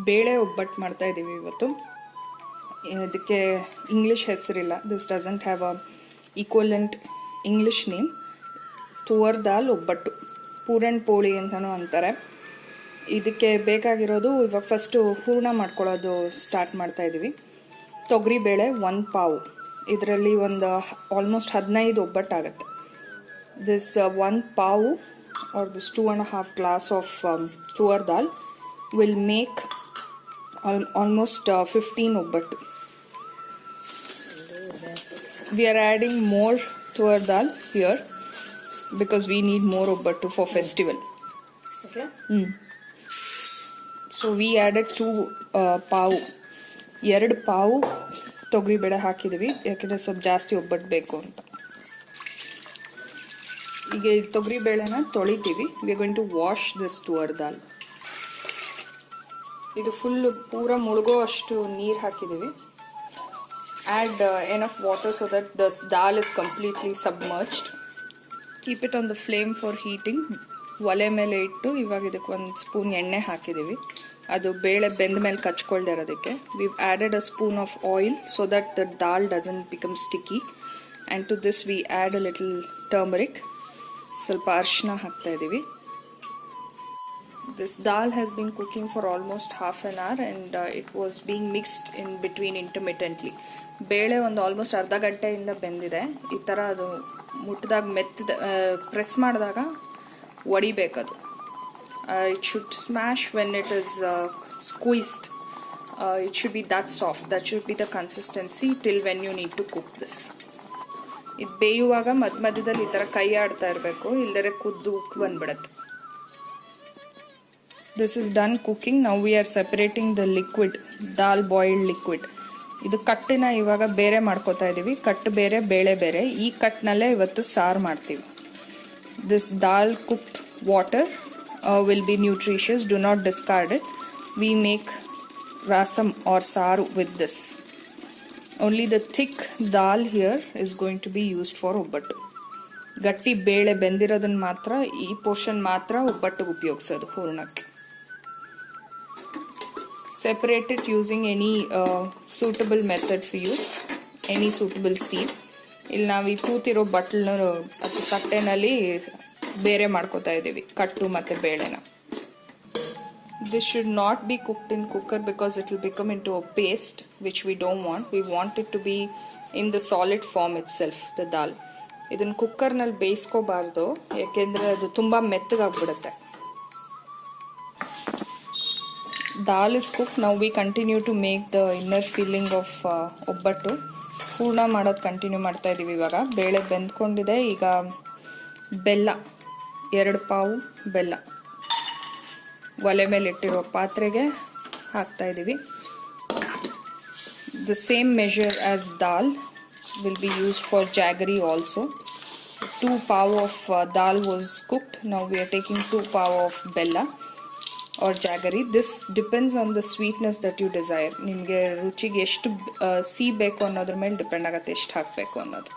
ಬೇಳೆ ಒಬ್ಬಟ್ಟು ಮಾಡ್ತಾ ಇದ್ದೀವಿ ಇವತ್ತು. ಇದಕ್ಕೆ ಇಂಗ್ಲಿಷ್ ಹೆಸರಿಲ್ಲ. This doesn't have a equivalent English name. Tuvar dal obbattu, puran ಪೋಳಿ ಅಂತಲೂ ಅಂತಾರೆ. ಇದಕ್ಕೆ ಬೇಕಾಗಿರೋದು, ಇವಾಗ ಫಸ್ಟು ಹೂರ್ಣ ಮಾಡ್ಕೊಳ್ಳೋದು ಸ್ಟಾರ್ಟ್ ಮಾಡ್ತಾ ಇದ್ದೀವಿ. ತೊಗರಿಬೇಳೆ 1 ಪಾವು, ಇದರಲ್ಲಿ ಒಂದು ಆಲ್ಮೋಸ್ಟ್ 15 ಒಬ್ಬಟ್ಟಾಗತ್ತೆ. ದಿಸ್ 1 ಪಾವು or this 2.5 glass of tuar dal will make almost 15 obbattu. We are adding more tuar dal here because we need more obbattu for festival. Okay. So we added 2 ಪಾವು, 2 ಪಾವು ತೊಗರಿ ಬೇಳೆ ಹಾಕಿದ್ವಿ, ಯಾಕೆಂದರೆ ಸ್ವಲ್ಪ ಜಾಸ್ತಿ ಒಬ್ಬಟ್ಟು ಬೇಕು ಅಂತ. ಈಗ ತೊಗರಿ ಬೇಳೆನ ತೊಳಿತೀವಿ. We are going to wash this tuvar dal. ಇದು ಫುಲ್ ಪೂರ ಮುಳುಗೋ ಅಷ್ಟು ನೀರು ಹಾಕಿದ್ದೀವಿ. Add enough water so that this dal is completely submerged. Keep it on the flame for heating. ಒಲೆ ಮೇಲೆ ಇಟ್ಟು ಇವಾಗ ಇದಕ್ಕೆ 1 ಸ್ಪೂನ್ ಎಣ್ಣೆ ಹಾಕಿದ್ದೀವಿ. ಅದು ಬೇಳೆ ಬೆಂದ ಮೇಲೆ ಕಚ್ಕೊಳ್ದೇ ಇರೋದಕ್ಕೆ. We've added a spoon of oil so that the dal doesn't become sticky. And to this we add a little turmeric. ಸ್ವಲ್ಪ ಅರಿಶಿನ ಹಾಕ್ತಾ ಇದ್ದೀವಿ. This dal has been cooking for almost half an hour and it was being mixed in between intermittently. ಬೇಳೆ ಒಂದು almost ಅರ್ಧ ಗಂಟೆಯಿಂದ ಬೆಂದಿದೆ. ಈ ಥರ ಅದು ಮುಟ್ಟಿದಾಗ ಮೆತ್ತದ ಪ್ರೆಸ್ ಮಾಡಿದಾಗ ಒಡಿಬೇಕದು. It should smash when it is squeezed. It should be that soft. That should be the consistency till when you need to cook this. ಇದು ಬೇಯುವಾಗ ಮಧ್ಯದಲ್ಲಿ ಈ ಥರ ಕೈ ಆಡ್ತಾ ಇರಬೇಕು, ಇಲ್ಲದರೆ ಕುದ್ದು ಉಕ್ಕಿ ಬಂದ್ಬಿಡತ್ತೆ. This is done cooking. Now we are separating the liquid, dal boiled liquid. ಇದು ಕಟ್ಟಿನ ಇವಾಗ ಬೇರೆ ಮಾಡ್ಕೋತಾ ಇದ್ದೀವಿ. ಕಟ್ಟು ಬೇರೆ, ಬೇಳೆ ಬೇರೆ. ಈ ಕಟ್ಟಿನಲ್ಲೇ ಇವತ್ತು ಸಾರು ಮಾಡ್ತೀವಿ. This dal cooked water will be nutritious. Do not discard it. We make rasam or saru with this. Only the thick dal here is going to be used for ಒಬ್ಬಟ್ಟು. ಗಟ್ಟಿ ಬೇಳೆ ಬೆಂದಿರೋದನ್ನ ಮಾತ್ರ, ಈ ಪೋರ್ಷನ್ ಮಾತ್ರ ಒಬ್ಬಟ್ಟಿಗೆ ಉಪಯೋಗಿಸೋದು ಹೂರಣಕ್ಕೆ. Separate it using any suitable method for you, any suitable sieve. ಇಲ್ಲಿ ನಾವು ಈ ಕೂತಿರೋ ಬಟ್ಲನ್ನ ಅಥವಾ ತಟ್ಟೆನಲ್ಲಿ ಬೇರೆ ಮಾಡ್ಕೋತಾ ಇದ್ದೀವಿ, ಕಟ್ಟು ಮತ್ತು ಬೇಳೆನ. This should not be cooked in cooker because it will become into a paste which we don't want. We want it to be in the solid form itself, the dal. ಇದನ್ನು ಕುಕ್ಕರ್ನಲ್ಲಿ ಬೇಯಿಸ್ಕೋಬಾರ್ದು, ಯಾಕೆಂದರೆ ಅದು ತುಂಬ ಮೆತ್ತಗಾಗ್ಬಿಡುತ್ತೆ. Dal is cooked. Now we continue to make the inner filling of ಒಬ್ಬಟ್ಟು. ಹೂರ್ಣ ಮಾಡೋದು continue ಮಾಡ್ತಾ ಇದ್ದೀವಿ. ಇವಾಗ ಬೇಳೆ ಬೆಂದ್ಕೊಂಡಿದೆ. ಈಗ ಬೆಲ್ಲ, 2 ಪಾವು ಬೆಲ್ಲ ಒಲೆ ಮೇಲೆ ಇಟ್ಟಿರೋ ಪಾತ್ರೆಗೆ ಹಾಕ್ತಾ ಇದ್ದೀವಿ. The same measure as dal will be used for jaggery also. 2 pav of dal was cooked. Now we are taking 2 pav of bella or jaggery. This depends on the sweetness that you desire. ನಿಮಗೆ ರುಚಿಗೆ ಎಷ್ಟು ಸಿಹಿ ಬೇಕು ಅನ್ನೋದ್ರ ಮೇಲೆ depend ಆಗುತ್ತೆ, ಎಷ್ಟು ಹಾಕಬೇಕು ಅನ್ನೋದು.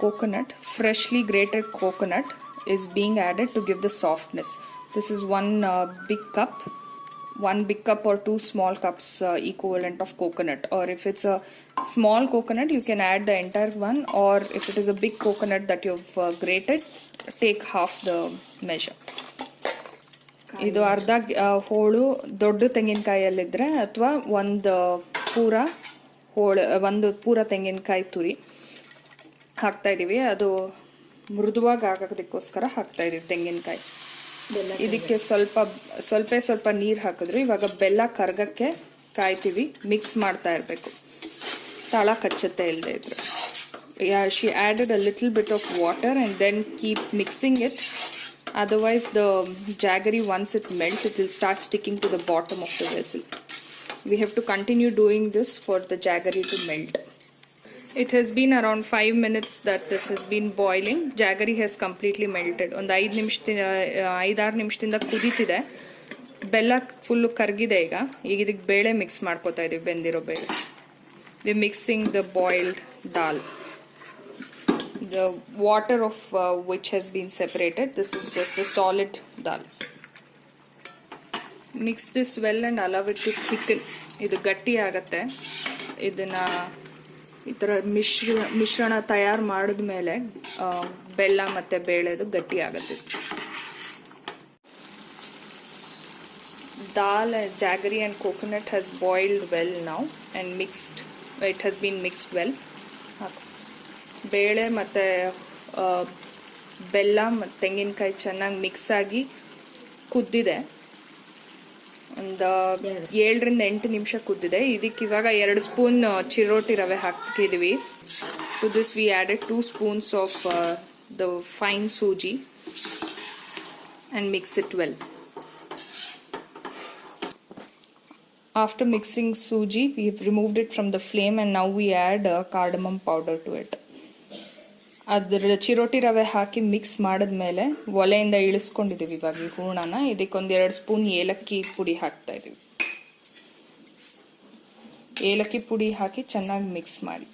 Coconut, freshly grated coconut is being added to give the softness. This is 1 big cup. 1 big cup or 2 small cups equivalent of coconut. Or if it's a small coconut, you can add the entire one. Or if it is a big coconut that you've grated, take half the measure. ಇದು ಅರ್ಧ ಹೋಳು ದೊಡ್ಡ ತೆಂಗಿನಕಾಯಲ್ಲಿದ್ದರೆ ಅಥವಾ ಒಂದು ಪೂರ ತೆಂಗಿನಕಾಯಿ ತುರಿ ಹಾಕ್ತಾ ಇದ್ದೀವಿ. ಅದು ಮೃದುವಾಗಿ ಆಗೋದಕ್ಕೋಸ್ಕರ ಹಾಕ್ತಾ ಇದ್ದೀವಿ ತೆಂಗಿನಕಾಯಿ. ಇದಕ್ಕೆ ಸ್ವಲ್ಪ ನೀರು ಹಾಕಿದ್ರು. ಇವಾಗ ಬೆಲ್ಲ ಕರ್ಗಕ್ಕೆ ಕಾಯ್ತೀವಿ. ಮಿಕ್ಸ್ ಮಾಡ್ತಾ ಇರಬೇಕು, ತಳ ಕಚ್ಚುತ್ತೆ ಇಲ್ಲದೆ ಇದ್ರೆ. She added a little bit of water and then keep mixing it. Otherwise the jaggery, once it melts, it will start sticking to the bottom of the vessel. We have to continue doing this for the jaggery to melt. It has been around 5 minutes that this has been boiling. Jaggery has completely melted. ಒಂದು 5-6 ನಿಮಿಷದಿಂದ ಕುದೀತಿದೆ. ಬೆಲ್ಲ full ಕರಗಿದೆ. ಈಗ ಇದಕ್ಕೆ ಬೇಳೆ mix ಮಾಡ್ಕೋತಾ ಇದೀವಿ, ಬೆಂದಿರೋ ಬೇಳೆ. We mixing the boiled dal. The water of which has been separated. This is just a solid dal. Mix this well and allow it to thicken. ಇದು ಗಟ್ಟಿ ಆಗತ್ತೆ. ಇದನ್ನು ಈ ಥರ ಮಿಶ್ರಣ ತಯಾರು ಮಾಡಿದ್ಮೇಲೆ ಬೆಲ್ಲ ಮತ್ತು ಬೇಳೆದು ಗಟ್ಟಿ ಆಗುತ್ತೆ. Dal, jaggery and coconut has boiled well now and mixed. It has been mixed well. ಬೇಳೆ ಮತ್ತು ಬೆಲ್ಲ ಮತ್ತು ತೆಂಗಿನಕಾಯಿ ಚೆನ್ನಾಗಿ ಮಿಕ್ಸ್ ಆಗಿ ಕುದ್ದಿದೆ. ಒಂದು 7-8 ನಿಮಿಷ ಕುದ್ದಿದೆ. ಇದಕ್ಕೆ ಇವಾಗ 2 ಸ್ಪೂನ್ ಚಿರೋಟಿ ರವೆ ಹಾಕಿದ್ದೀವಿ. To this we added 2 spoons of the fine sooji and mix it well. After mixing suji, we have removed it from the flame and now we add cardamom powder to it. ಅದರ ಚಿರೋಟಿ ರವೆ ಹಾಕಿ mix ಮಾಡಿದ್ಮೇಲೆ ಒಲೆಯಿಂದ ಇಳಿಸ್ಕೊಂಡಿದ್ದೀವಿ ಇವಾಗ ಈ ಹೂರ್ಣನ. ಇದಕ್ಕೊಂದು 2 spoon ಏಲಕ್ಕಿ ಪುಡಿ ಹಾಕ್ತಾ ಇದ್ದೀವಿ. ಏಲಕ್ಕಿ ಪುಡಿ ಹಾಕಿ ಚೆನ್ನಾಗಿ ಮಿಕ್ಸ್ ಮಾಡಿ.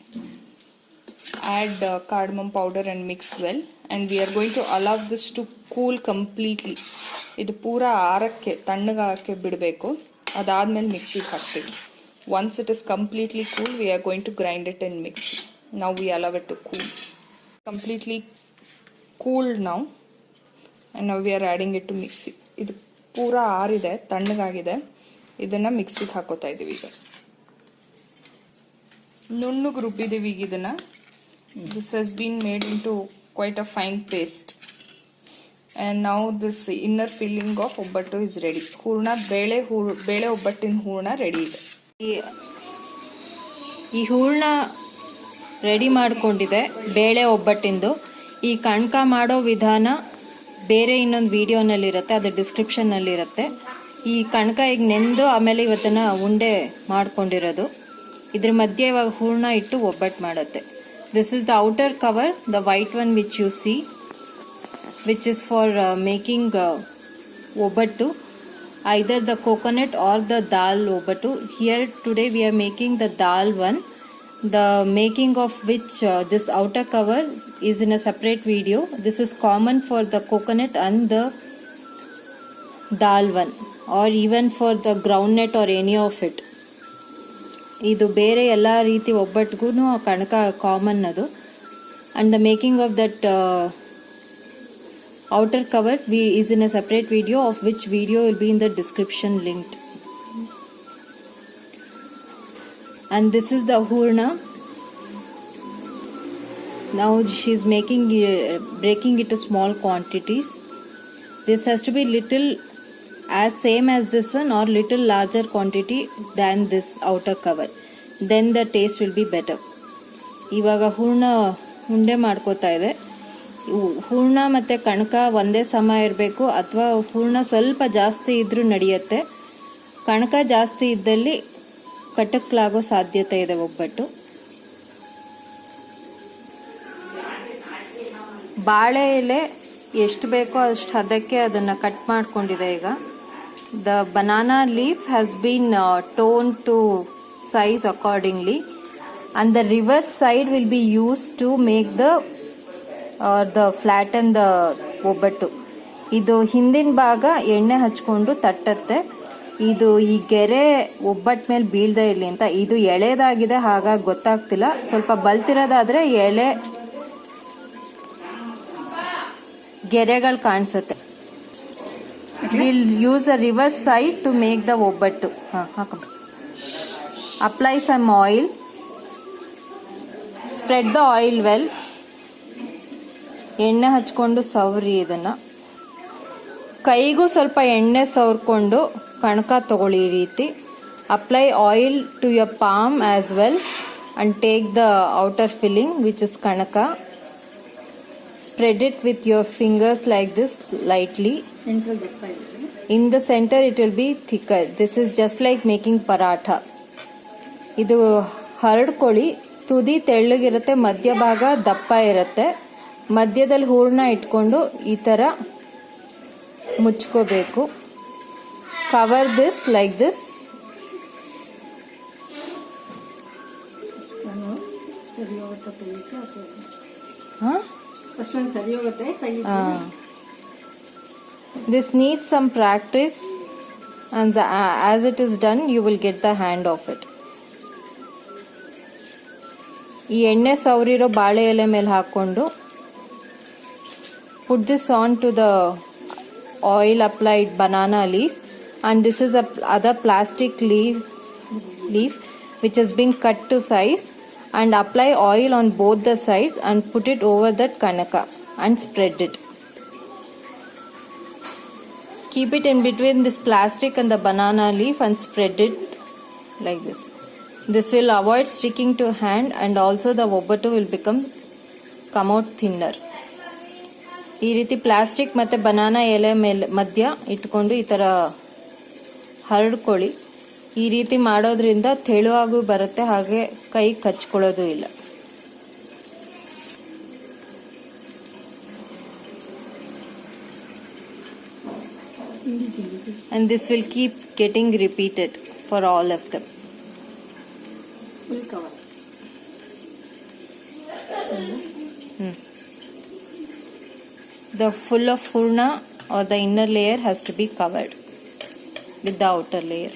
Add cardamom powder and mix well and we are going to allow this to cool completely. ಇದು ಪೂರಾ ಆರಕ್ಕೆ ತಣ್ಣಗಾಗಕ್ಕೆ ಬಿಡಬೇಕು. ಅದಾದ್ಮೇಲೆ ಮಿಕ್ಸಿಗೆ ಹಾಕ್ತೀವಿ. Once it is completely cool, we are going to grind it in mixie. Now we allow it to cool. Completely cooled now and now we are adding it to mixie. ಇದು ಪೂರಾ ಆರಿದೆ, ತಣ್ಣಗಾಗಿದೆ. ಇದನ್ನ ಮಿಕ್ಸಿಗೆ ಹಾಕೋತಾ ಇದೀವಿ ಈಗ. ನುಣ್ಣಗೆ ರುಬ್ಬಿದೀವಿ ಈಗ ಇದನ್ನ. This has been made into quite a fine paste. And now this inner filling of ಒಬ್ಬಟ್ಟು is ready. ಹೂರ್ಣ ಬೇಳೆ ಒಬ್ಬಟ್ಟಿನ ಹೂರ್ಣ ರೆಡಿ ಇದೆ. ಈ ಹೂರ್ಣ ರೆಡಿ ಮಾಡ್ಕೊಂಡಿದೆ ಬೇಳೆ ಒಬ್ಬಟ್ಟಿಂದು. ಈ ಕಣ್ಕ ಮಾಡೋ ವಿಧಾನ ಬೇರೆ ಇನ್ನೊಂದು ವಿಡಿಯೋನಲ್ಲಿರುತ್ತೆ, ಅದು ಡಿಸ್ಕ್ರಿಪ್ಷನ್ನಲ್ಲಿರುತ್ತೆ. ಈ ಕಣ್ಕ ಈಗ ನೆಂದು ಆಮೇಲೆ ಇವತ್ತನ್ನ ಉಂಡೆ ಮಾಡ್ಕೊಂಡಿರೋದು. ಇದ್ರ ಮಧ್ಯೆ ಇವಾಗ ಹೂರ್ಣ ಇಟ್ಟು ಒಬ್ಬಟ್ಟು ಮಾಡುತ್ತೆ. This is the outer cover, the white one which you see, which is for making obattu, either the coconut or the dal obattu. Here today we are making the dal one, the making of which this outer cover is in a separate video. This is common for the coconut and the dal one, or even for the groundnut or any of it. ಇದು ಬೇರೆ ಎಲ್ಲ ರೀತಿ ಒಬ್ಬಟ್ಟಿಗೂ ಕಣಕ common ಅದು. And the making of that outer cover is in a separate video, of which video will be in the description linked. And this is the hoorna. Now she is breaking it to small quantities. This has to be little as same as this one or little larger quantity than this outer cover, then the taste will be better. ಇವಾಗ ಹೂರ್ಣ ಉಂಡೆ ಮಾಡ್ಕೋತಾ ಇದೆ. ಹೂರ್ಣ ಮತ್ತು ಕಣಕ ಒಂದೇ ಸಮ ಇರಬೇಕು, ಅಥವಾ ಹೂರ್ಣ ಸ್ವಲ್ಪ ಜಾಸ್ತಿ ಇದ್ರೂ ನಡೆಯುತ್ತೆ. ಕಣಕ ಜಾಸ್ತಿ ಇದ್ದಲ್ಲಿ ಕಟಕ್ಲಾಗೋ ಸಾಧ್ಯತೆ ಇದೆ ಒಬ್ಬಟ್ಟು. ಬಾಳೆ ಎಲೆ ಎಷ್ಟು ಬೇಕೋ ಅಷ್ಟು ಹದಕ್ಕೆ ಅದನ್ನು ಕಟ್ ಮಾಡ್ಕೊಂಡಿದೆ ಈಗ. The banana leaf has been torn to size accordingly, and the reverse side will be used to make the flatten the ಒಬ್ಬಟ್ಟು. ಇದು ಹಿಂದಿನ ಭಾಗ ಎಣ್ಣೆ ಹಚ್ಕೊಂಡು ತಟ್ಟತ್ತೆ. ಇದು ಈ ಗೆರೆ ಒಬ್ಬಟ್ಟು ಮೇಲೆ ಬೀಳದೇ ಇರಲಿ ಅಂತ. ಇದು ಎಳೆದಾಗಿದೆ, ಹಾಗಾಗಿ ಗೊತ್ತಾಗ್ತಿಲ್ಲ. ಸ್ವಲ್ಪ ಬಲ್ತಿರೋದಾದ್ರೆ ಎಲೆ ಗೆರೆಗಳು ಕಾಣಿಸುತ್ತೆ. We'll use a reverse side to make the ಒಬ್ಬಟ್ಟು. Apply some oil. Spread the oil well. ಎಣ್ಣೆ ಹಚ್ಕೊಂಡು ಸವರಿ ಇದನ್ನ. ಕೈಗೂ ಸ್ವಲ್ಪ ಎಣ್ಣೆ ಸವರ್ಕೊಂಡು ಕಣಕ ತಗೊಳ್ಳಿ ಈ ರೀತಿ. Apply oil to your palm as well and take the outer filling which is kanaka. Spread it with your fingers like this lightly. In the center it will be thicker. This is just like making paratha. ಇದು ಹರಡ್ಕೊಳ್ಳಿ. ತುದಿ ತೆಳ್ಳಗಿರುತ್ತೆ, ಮಧ್ಯಭಾಗ ದಪ್ಪ ಇರುತ್ತೆ. ಮಧ್ಯದಲ್ಲಿ ಹೂರ್ಣ ಇಟ್ಕೊಂಡು ಈ ಥರ ಮುಚ್ಕೋಬೇಕು. Cover this like this. This needs some practice. and as it is done you will get the hand of it. ಈ ಎಣ್ಣೆ ಸವರಿರೋ ಬಾಳೆ ಎಲೆ ಮೇಲೆ ಹಾಕ್ಕೊಂಡು put this on to the oil applied banana leaf, and this is a other plastic leaf which has been cut to size, and apply oil on both the sides and put it over that kanaka and spread it. Keep it in between this plastic and the banana leaf and spread it like this. This will avoid sticking to hand, and also the ಒಬ್ಬಟ್ಟು will come out thinner. ಈ ರೀತಿ plastic ಮತ್ತು banana ಎಲೆ ಮೇಲೆ ಮಧ್ಯ ಇಟ್ಕೊಂಡು ಈ ಥರ ಹರಡ್ಕೊಳ್ಳಿ. ಈ ರೀತಿ ಮಾಡೋದ್ರಿಂದ ತೆಳುವಾಗೂ ಬರುತ್ತೆ, ಹಾಗೆ ಕೈ ಕಚ್ಕೊಳ್ಳೋದು ಇಲ್ಲ. And this will keep getting repeated for all of them. Full cover. The full of hurna or the inner layer has to be covered with the outer layer.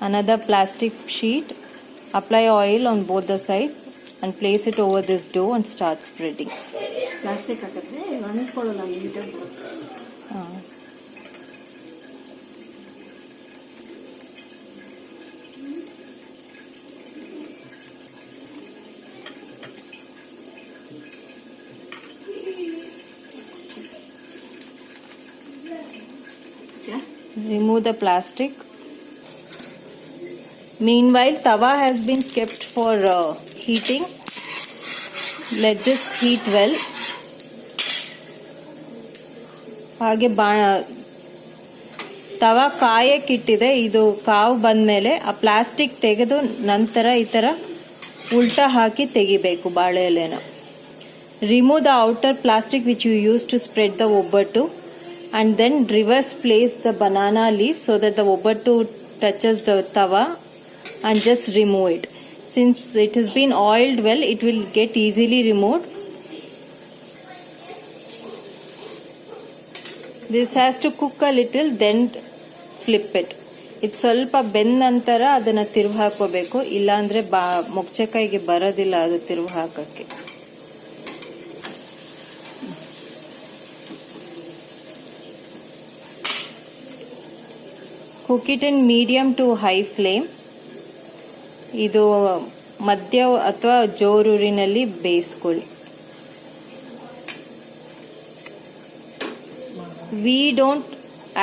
Another plastic sheet, apply oil on both the sides and place it over this dough and start spreading. Plastic ಹಾಕಿದ್ರೆ ಒಣಕೊಳ್ಳಲ್ಲ, ನೀಟಾಗಿ ಬರುತ್ತೆ. Remove the plastic. Meanwhile, tawa has been kept for heating. Let this heat well. ಹಾಗೆ ತವಾ ಕಾಯಕ್ಕಿಟ್ಟಿದೆ. ಇದು ಕಾವು ಬಂದಮೇಲೆ ಆ plastic ತೆಗೆದು ನಂತರ ಈ ಥರ ಉಲ್ಟಾ ಹಾಕಿ ತೆಗಿಬೇಕು ಬಾಳೆ ಎಲೆನ. Remove the outer plastic which you use to spread the obbattu, and then reverse place the banana leaf so that the ಒಬ್ಬಟ್ಟು touches the tawa, and just remove it. Since it has been oiled well, it will get easily removed. This has to cook a little, then flip it. ಇದು ಸ್ವಲ್ಪ ಬೆಂದ ನಂತರ ಅದನ್ನು ತಿರುವು ಹಾಕೋಬೇಕು, ಇಲ್ಲಾಂದರೆ ಮೊಗಚೆಕಾಯಿಗೆ ಬರೋದಿಲ್ಲ ಅದು ತಿರುವು ಹಾಕೋಕ್ಕೆ. Cook it in medium to high flame. ಇದು ಮಧ್ಯ ಅಥವಾ ಜೋರೂರಿನಲ್ಲಿ ಬೇಯಿಸ್ಕೊಳ್ಳಿ. We don't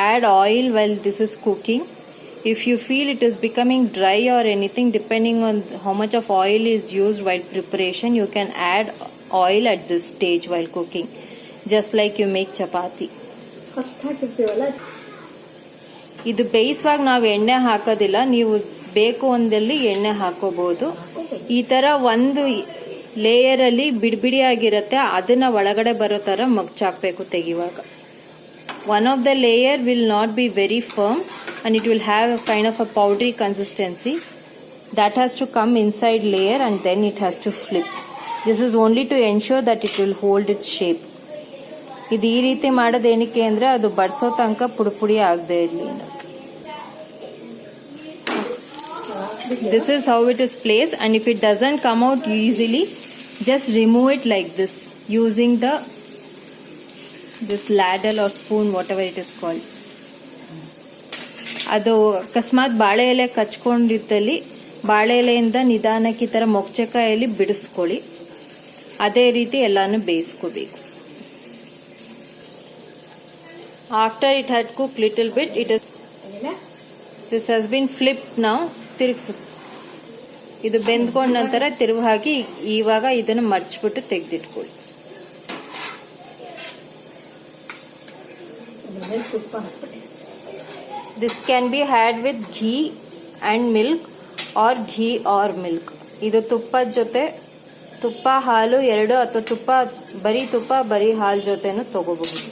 add oil while this is cooking. If you feel it is becoming dry or anything, depending on how much of oil is used while preparation, you can add oil at this stage while cooking, just like you make chapati. First ಹಾಕಿರ್ತೀವಲ್ಲ, ಇದು ಬೇಯಿಸುವಾಗ ನಾವು ಎಣ್ಣೆ ಹಾಕೋದಿಲ್ಲ, ನೀವು ಬೇಕು ಒಂದಲ್ಲಿ ಎಣ್ಣೆ ಹಾಕೋಬಹುದು. ಈ ತರ ಒಂದು ಲೇಯರಲ್ಲಿ ಬಿಡಿಬಿಡಿಯಾಗಿರುತ್ತೆ, ಅದನ್ನ ಒಳಗಡೆ ಬರೋ ತರ ಮಗ್ಚಾಕ್ಬೇಕು ತೆಗಿವಾಗ. One of the layer will not be very firm and it will have a kind of a powdery consistency. That has to come inside layer and then it has to flip. This is only to ensure that it will hold its shape. ಇದು ಈ ರೀತಿ ಮಾಡೋದು ಏನಕ್ಕೆ ಅಂದರೆ ಅದು ಬಡಿಸೋ ತನಕ ಪುಡಿ ಆಗದೆ ಇರಲಿ. This is how it is placed, and if it doesn't come out easily, just remove it like this using this ladle or spoon, whatever it is called. ಅದು ಅಕಸ್ಮಾತ್ ಬಾಳೆ ಎಲೆ ಕಚ್ಕೊಂಡಿದ್ದಲ್ಲಿ ಬಾಳೆ ಎಲೆಯಿಂದ ನಿಧಾನಕ್ಕೆ ಈ ಥರ ಮೊಗಚೆಕಾಯಲ್ಲಿ ಬಿಡಿಸ್ಕೊಳ್ಳಿ. ಅದೇ ರೀತಿ ಎಲ್ಲಾನು ಬೇಯಿಸ್ಕೋಬೇಕು. After it had cooked little bit, this has been flipped now. ತಿರುಗಿಸು. ಇದು ಬೆಂದ್ಕೊಂಡ ನಂತರ ತಿರುವು ಹಾಕಿ ಇವಾಗ ಇದನ್ನು ಮರ್ಚ್ಬಿಟ್ಟು ತೆಗೆದಿಟ್ಕೊಳ್ಳಿ. This can be had with ghee and milk or ghee or milk. ಇದು ತುಪ್ಪದ ಜೊತೆ, ತುಪ್ಪ ಹಾಲು ಎರಡು, ಅಥವಾ ಬರೀ ತುಪ್ಪ ಬರೀ ಹಾಲು ಜೊತೆನೂ ತಗೋಬಹುದು.